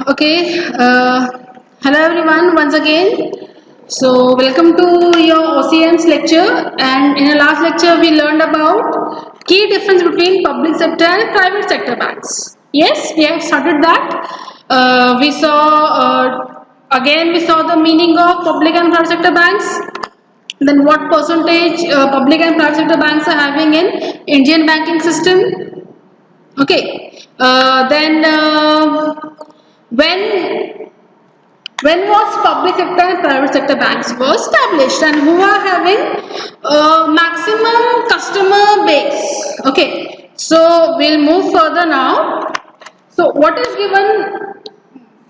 Okay, hello everyone once again. So, welcome to your OCM's lecture. And in the last lecture, we learned about key difference between public sector and private sector banks. Yes, we have started that. We saw again we saw the meaning of public and private sector banks. Then what percentage public and private sector banks are having in Indian banking system. Okay. Then when when was public sector and private sector banks were established and who are having maximum customer base? Okay, so we'll move further now. So what is given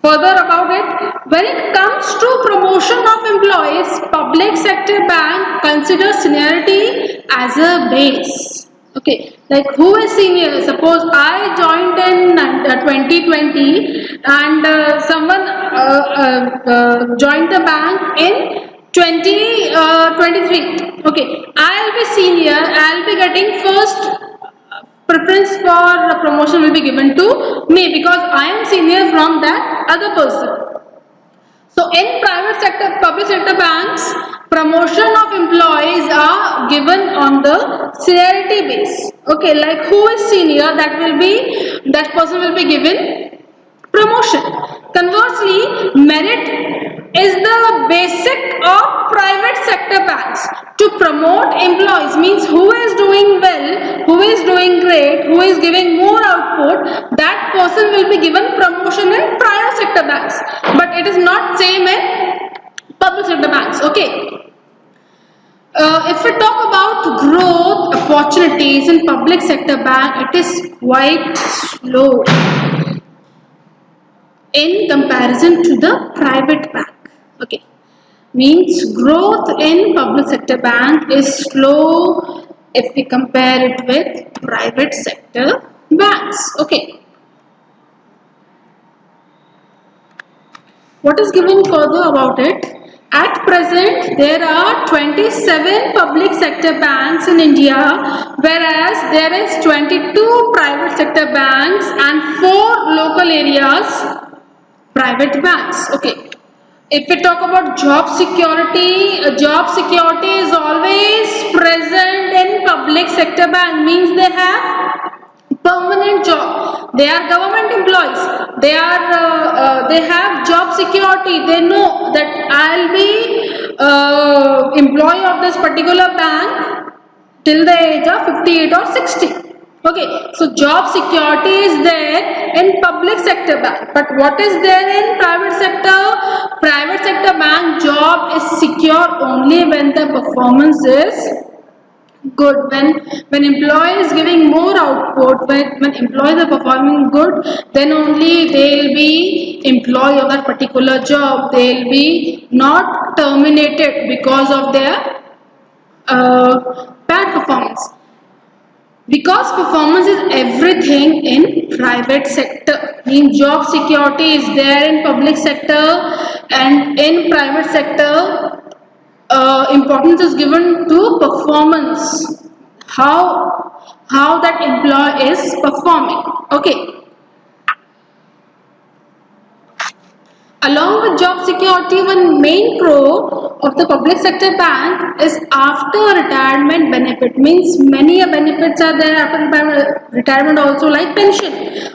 further about it? When it comes to promotion of employees, public sector bank considers seniority as a base. Okay, like who is senior? Suppose I joined in 2020 and someone joined the bank in 2023. Okay, I'll be senior. I'll be getting first preference for promotion will be given to me because I am senior from that other person. So in private sector, public sector banks, promotion of employees are given on the seniority base. Okay, like who is senior, that person will be given promotion. Conversely, merit is the basic of private sector banks. To promote employees means who is doing well, who is doing great, who is giving more output, that person will be given promotion in private sector banks. But it is not same in public sector banks. Okay. If we talk about growth opportunities in public sector bank, it is quite slow in comparison to the private bank. Okay, means growth in public sector bank is slow if we compare it with private sector banks. Okay, what is given further about it? At present, there are 27 public sector banks in India, whereas there is 22 private sector banks and 4 local areas private banks. Okay, if we talk about job security is always present in public sector bank, means they have permanent job, they are government employees, they have job security, they know that I'll be employee of this particular bank till the age of 58 or 60. Okay, so job security is there in public sector bank, but what is there in private sector? Private sector bank job is secure only when the performance is good, when employee is giving more output, when employees are performing good, then only they'll be employee of that particular job. They'll be not terminated because of their bad performance, because performance is everything in private sector. Means job security is there in public sector, and in private sector importance is given to performance, how that employee is performing. Okay, along with job security, one main pro of the public sector bank is after retirement benefit. Means many benefits are there after retirement also, like pension.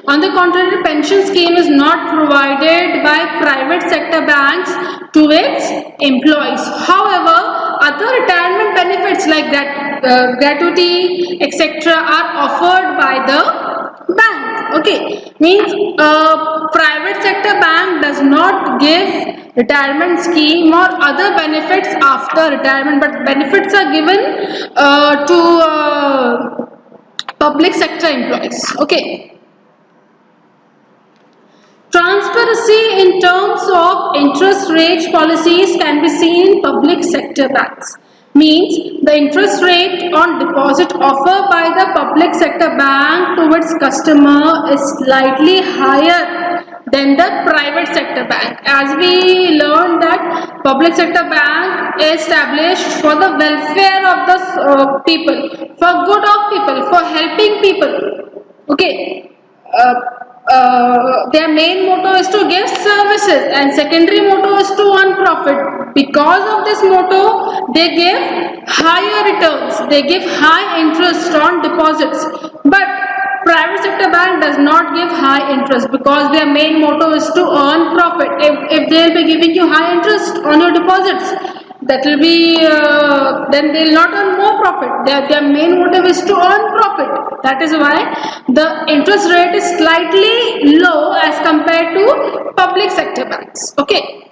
On the contrary, pension scheme is not provided by private sector banks to its employees. However, other retirement benefits like gratuity, etc. are offered by the bank. Okay, means private sector bank does not give retirement scheme or other benefits after retirement, but benefits are given to public sector employees. Okay, transparency in terms of interest rate policies can be seen in public sector banks. Means the interest rate on deposit offered by the public sector bank to its customer is slightly higher than the private sector bank. As we learned that public sector bank is established for the welfare of the people, for good of people, for helping people. Okay. their main motto is to give services, and secondary motto is to earn profit. Because of this motto, they give higher returns, they give high interest on deposits. But private sector bank does not give high interest because their main motto is to earn profit. If they will be giving you high interest on your deposits, that will be then they will not earn more profit. Their main motive is to earn profit. That is why the interest rate is slightly low as compared to public sector banks. Okay.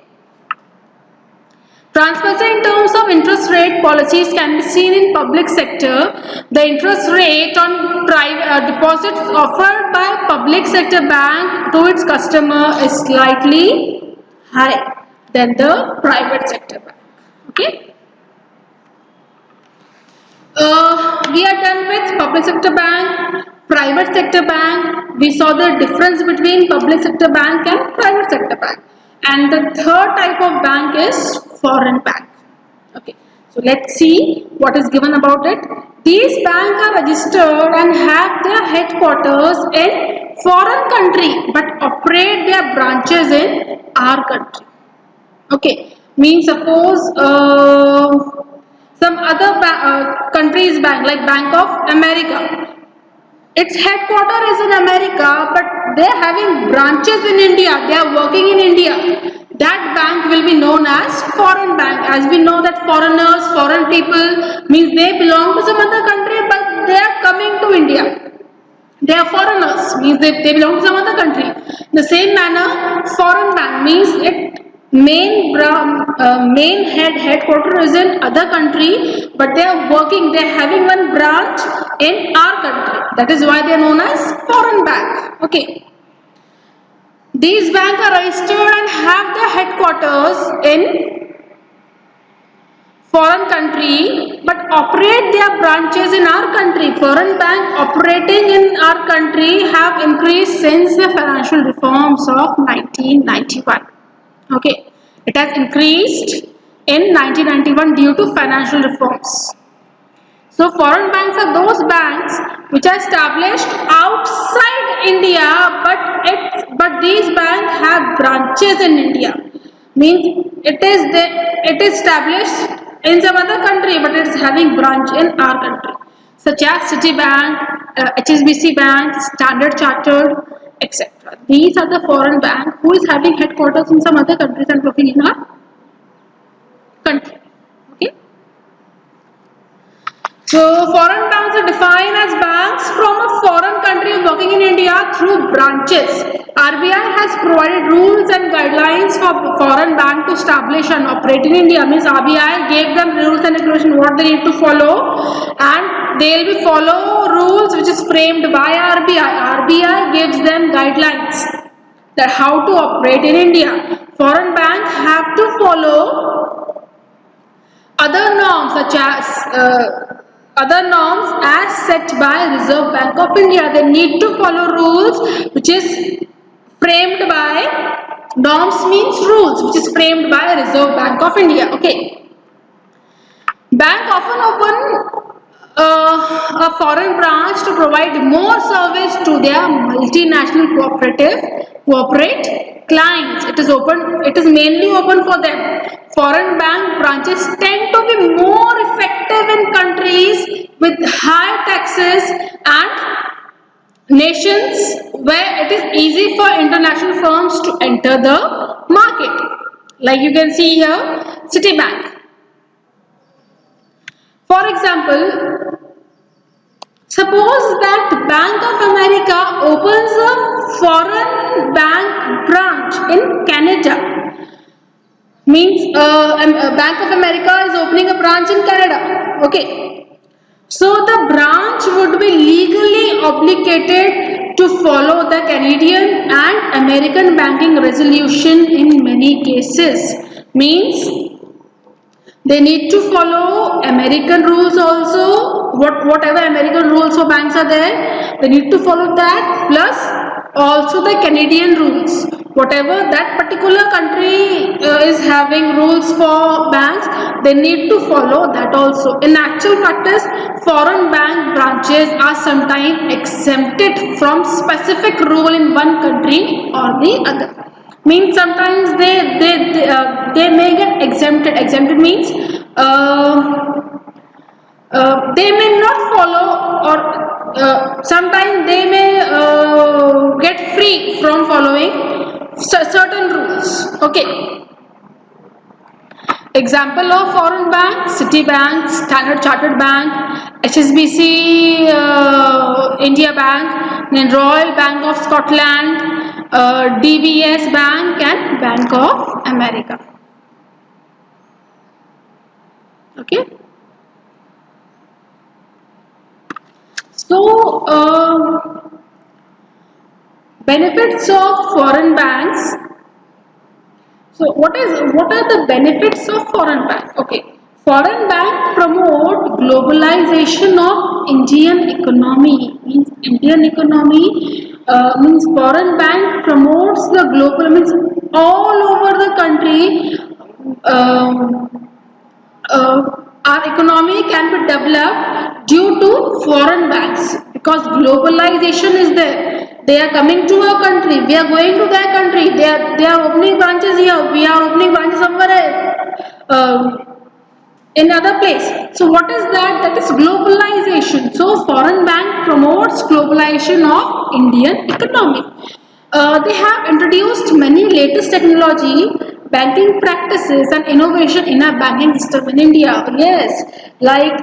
Transparency in terms of interest rate policies can be seen in public sector. The interest rate on private deposits offered by public sector bank to its customer is slightly high than the private sector bank. Okay. We are done with public sector bank, private sector bank. We saw the difference between public sector bank and private sector bank. And the third type of bank is foreign bank. Okay, so let's see what is given about it. These banks are registered and have their headquarters in foreign country but operate their branches in our country. Okay, means suppose some other country's bank like Bank of America. Its headquarter is in America, but they are having branches in India. They are working in India. That bank will be known as foreign bank. As we know that foreigners, foreign people means they belong to some other country, but they are coming to India. They are foreigners means they belong to some other country. In the same manner, foreign bank means it main headquarter is in other country, but they are working, they are having one branch in our country. That is why they are known as foreign bank. Okay. These banks are registered and have their headquarters in foreign country but operate their branches in our country. Foreign bank operating in our country have increased since the financial reforms of 1991. Okay, it has increased in 1991 due to financial reforms. So foreign banks are those banks which are established outside India, but these banks have branches in India. Means it is established in some other country, but it is having branch in our country, such as Citibank, HSBC Bank, Standard Chartered, etc. These are the foreign bank who is having headquarters in some other countries and working in our country. Okay. So foreign banks are defined as banks from a foreign country working in India through branches. RBI has provided rules and guidelines for foreign bank to establish and operate in India. Means RBI gave them rules and regulations what they need to follow, and they will be follow rules which is framed by RBI. RBI gives them guidelines that how to operate in India. Foreign banks have to follow other norms such as set by Reserve Bank of India. They need to follow rules which is framed by norms means rules which is framed by Reserve Bank of India. Okay. Bank often open a foreign branch to provide more service to their multinational corporate clients. It is mainly open for them. Foreign bank branches tend to be more effective in countries with high taxes and nations where it is easy for international firms to enter the market. Like you can see here, Citibank. For example, suppose that Bank of America opens a foreign bank branch in Canada. Means Bank of America is opening a branch in Canada. Okay. So the branch would be legally obligated to follow the Canadian and American banking resolution in many cases. Means they need to follow American rules also. Whatever American rules for banks are there, they need to follow that, plus also the Canadian rules. Whatever that particular country is having rules for banks, they need to follow that also. In actual practice, foreign bank branches are sometimes exempted from specific rule in one country or the other. Means sometimes they may get exempted. Exempted means they may not follow, or sometimes they may get free from following certain rules. Okay. Example of foreign banks: Citibank, Standard Chartered Bank, HSBC, India Bank, then Royal Bank of Scotland, DBS Bank, and Bank of America. Okay. So, benefits of foreign banks. So, what are the benefits of foreign bank? Okay, foreign bank promote globalization of Indian economy. Means Indian economy means foreign bank promotes the global, means all over the country. Our economy can be developed due to foreign banks, because globalization is there. They are coming to our country, we are going to their country, they are opening branches here, we are opening branches somewhere else, in other place. So what is that? That is globalization. So foreign bank promotes globalization of Indian economy. They have introduced many latest technology, banking practices and innovation in our banking system in India. Yes, like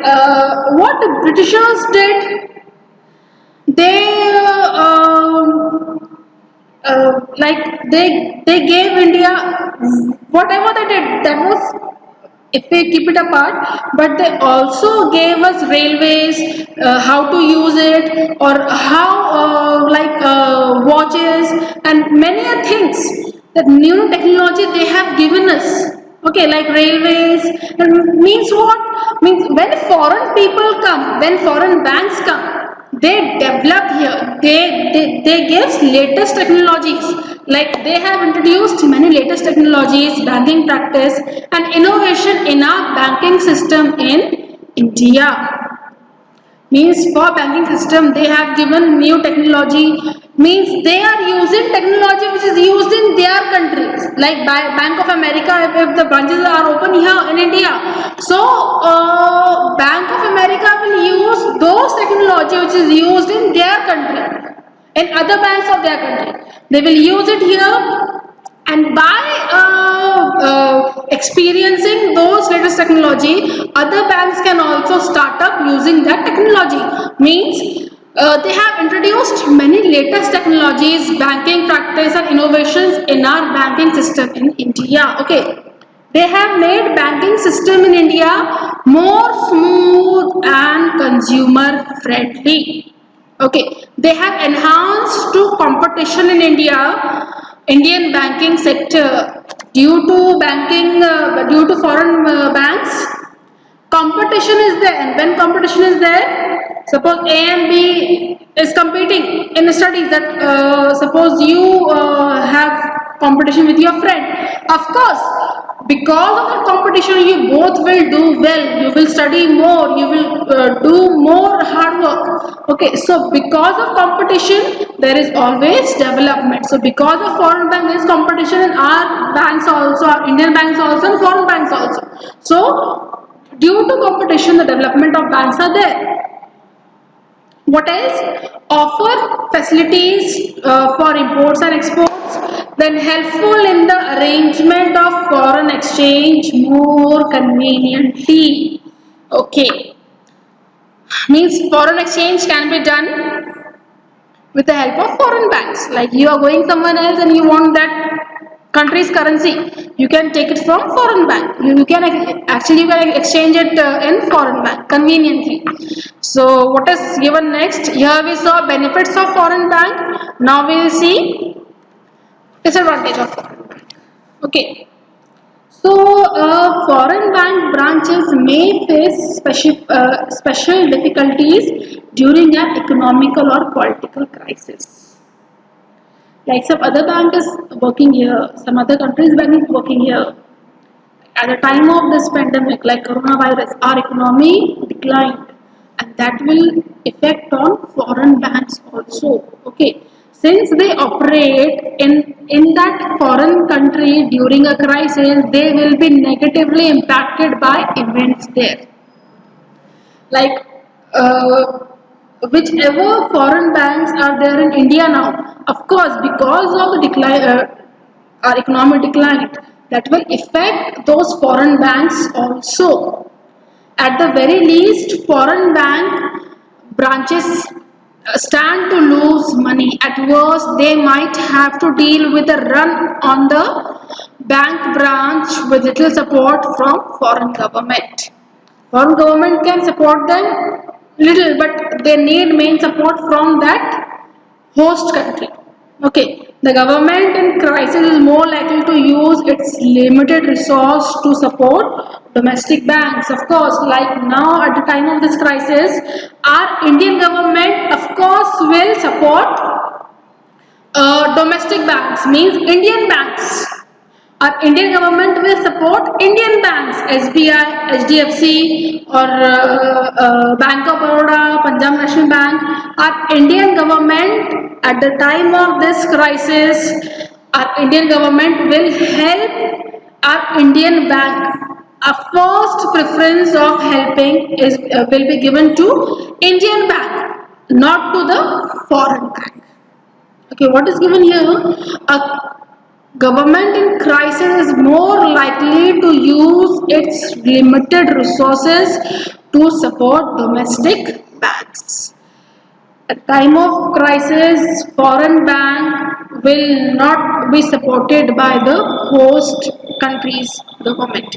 what the Britishers did, they like they gave India whatever they did. That was, if we keep it apart, but they also gave us railways, how to use it, or how watches and many things, that new technology they have given us. Okay, like railways. And means what? Means when foreign people come, when foreign banks come, they develop here, they give latest technologies, like they have introduced many latest technologies, banking practice and innovation in our banking system in India. Means for banking system they have given new technology, means they are using technology which is used in their countries, like by Bank of America, if the branches are open here in India, so Bank of America will use those technology which is used in their country, in other banks of their country, they will use it here. And by experiencing those latest technology, other banks can also start up using that technology. Means they have introduced many latest technologies, banking practice and innovations in our banking system in India. Okay, they have made banking system in India more smooth and consumer friendly. Okay, they have enhanced to competition in Indian banking sector, due to due to foreign banks. Competition is there, and when competition is there, suppose A and B is competing in studies, that suppose you have competition with your friend. Of course, because of the competition, you both will do well, you will study more, you will do more hard work. Okay, so because of competition there is always development. So because of foreign bank there is competition in our banks also, our Indian banks also and foreign banks also. So due to competition the development of banks are there. What else? Offer facilities for imports and exports, then helpful in the arrangement of foreign exchange more conveniently. Okay, means foreign exchange can be done with the help of foreign banks. Like you are going somewhere else and you want that country's currency, you can take it from foreign bank. You can actually you can exchange it in foreign bank conveniently. So what is given next? Here we saw benefits of foreign bank. Now we will see disadvantage of foreign bank. Okay. So, foreign bank branches may face special difficulties during an economical or political crisis. Like some other bank is working here, some other countries bank is working here. At the time of this pandemic, like coronavirus, our economy declined, and that will affect on foreign banks also. Okay, since they operate in that foreign country during a crisis, they will be negatively impacted by events there. Like whichever foreign banks are there in India now, of course, because of the decline, our economic decline, that will affect those foreign banks also. At the very least, foreign bank branches stand to lose money. At worst, they might have to deal with a run on the bank branch with little support from foreign government. Foreign government can support them little, but they need main support from that host country. Okay, the government in crisis is more likely to use its limited resource to support domestic banks. Of course, like now at the time of this crisis, our Indian government, of course, will support domestic banks, means Indian banks. Our Indian government will support Indian banks, SBI, HDFC, or Bank of Baroda, Punjab National Bank. Our Indian government, at the time of this crisis, our Indian government will help our Indian bank. A first preference of helping is will be given to Indian bank, not to the foreign bank. Okay, what is given here? A government in crisis is more likely to use its limited resources to support domestic banks. At time of crisis, foreign bank will not be supported by the host country's government.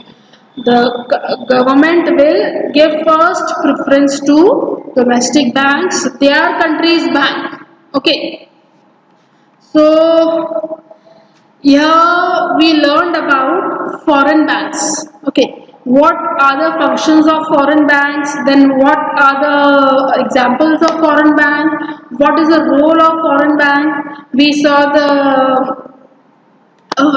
The government will give first preference to domestic banks, their country's bank. Okay. So here we learned about foreign banks. Okay, what are the functions of foreign banks? Then what are the examples of foreign bank? What is the role of foreign bank? We saw the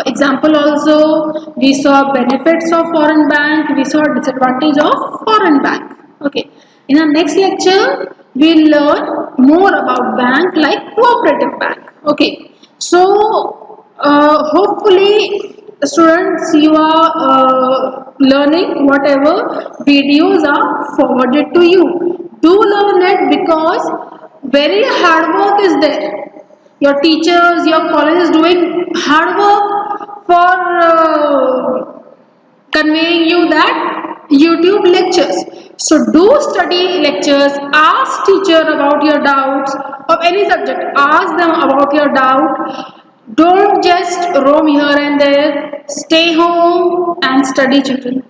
example also. We saw benefits of foreign bank. We saw disadvantage of foreign bank. Okay. In our next lecture, we'll learn more about bank like cooperative bank. Okay. So hopefully students, you are learning whatever videos are forwarded to you. Do learn it because very hard work is there. Your teachers, your college is doing hard work for conveying you that YouTube lectures. So do study lectures, ask teacher about your doubts of any subject, ask them about your doubt. Don't just roam here and there, stay home and study children.